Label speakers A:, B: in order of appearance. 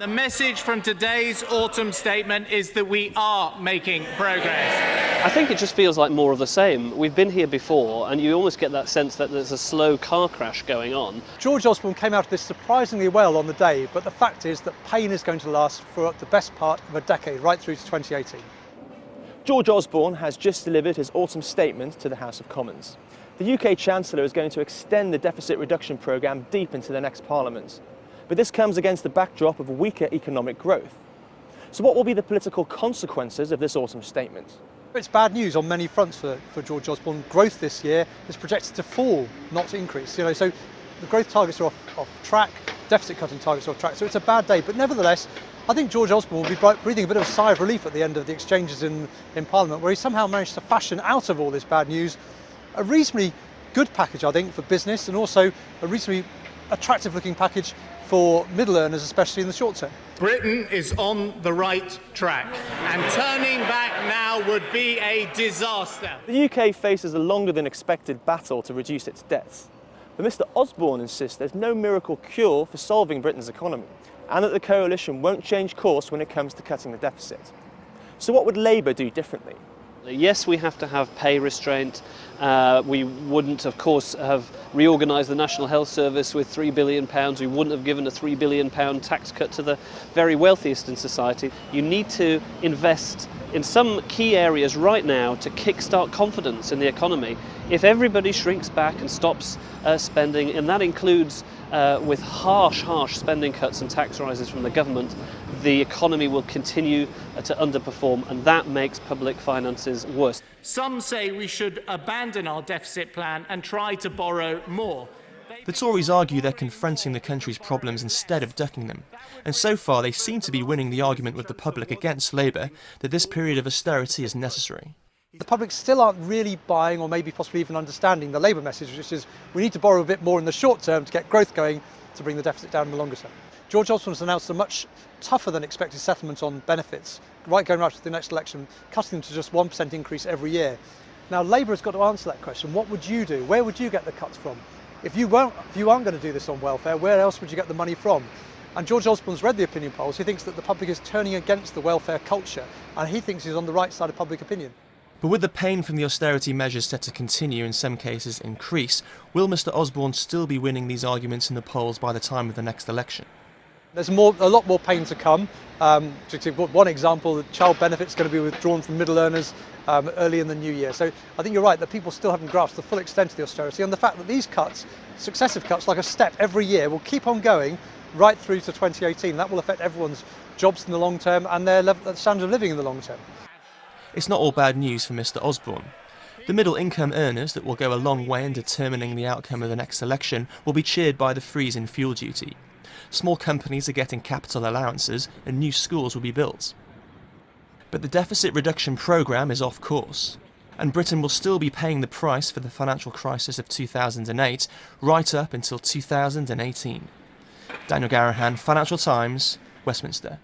A: The message from today's autumn statement is that we are making progress.
B: I think it just feels like more of the same. We've been here before, and you almost get that sense that there's a slow car crash going on.
C: George Osborne came out of this surprisingly well on the day, but the fact is that pain is going to last for the best part of a decade, right through to 2018.
D: George Osborne has just delivered his autumn statement to the House of Commons. The UK Chancellor is going to extend the deficit reduction programme deep into the next Parliament. But this comes against the backdrop of weaker economic growth. So what will be the political consequences of this autumn statement?
C: It's bad news on many fronts for George Osborne. Growth this year is projected to fall, not to increase. So the growth targets are off track, deficit cutting targets are off track, so it's a bad day. But nevertheless, I think George Osborne will be breathing a bit of a sigh of relief at the end of the exchanges in Parliament, where he somehow managed to fashion out of all this bad news a reasonably good package, I think, for business, and also a reasonably attractive looking package for middle earners, especially in the short term.
A: Britain is on the right track, and turning back now would be a disaster.
D: The UK faces a longer than expected battle to reduce its debts. But Mr Osborne insists there's no miracle cure for solving Britain's economy, and that the coalition won't change course when it comes to cutting the deficit. So what would Labour do differently?
B: Yes, we have to have pay restraint. We wouldn't, of course, have reorganised the National Health Service with £3 billion. We wouldn't have given a £3 billion tax cut to the very wealthiest in society. You need to invest in some key areas right now to kickstart confidence in the economy. If everybody shrinks back and stops spending, and that includes with harsh spending cuts and tax rises from the government, the economy will continue to underperform, and that makes public finances worse.
A: Some say we should abandon our deficit plan and try to borrow more.
D: The Tories argue they're confronting the country's problems instead of ducking them, and so far they seem to be winning the argument with the public against Labour that this period of austerity is necessary.
C: The public still aren't really buying, or maybe possibly even understanding, the Labour message, which is we need to borrow a bit more in the short term to get growth going to bring the deficit down in the longer term. George Osborne has announced a much tougher than expected settlement on benefits, going right to the next election, cutting them to just 1% increase every year. Now Labour has got to answer that question. What would you do? Where would you get the cuts from? If you aren't going to do this on welfare, where else would you get the money from? And George Osborne's read the opinion polls. He thinks that the public is turning against the welfare culture, and he thinks he's on the right side of public opinion.
D: But with the pain from the austerity measures set to continue, in some cases increase, will Mr Osborne still be winning these arguments in the polls by the time of the next election?
C: There's a lot more pain to come. To give one example, the child benefit is going to be withdrawn from middle earners early in the new year. So I think you're right that people still haven't grasped the full extent of the austerity, and the fact that these cuts, successive cuts like a step every year, will keep on going right through to 2018. That will affect everyone's jobs in the long term and their standard of living in the long term.
D: It's not all bad news for Mr Osborne. The middle income earners that will go a long way in determining the outcome of the next election will be cheered by the freeze in fuel duty. Small companies are getting capital allowances and new schools will be built. But the deficit reduction programme is off course, and Britain will still be paying the price for the financial crisis of 2008 right up until 2018. Daniel Garrahan, Financial Times, Westminster.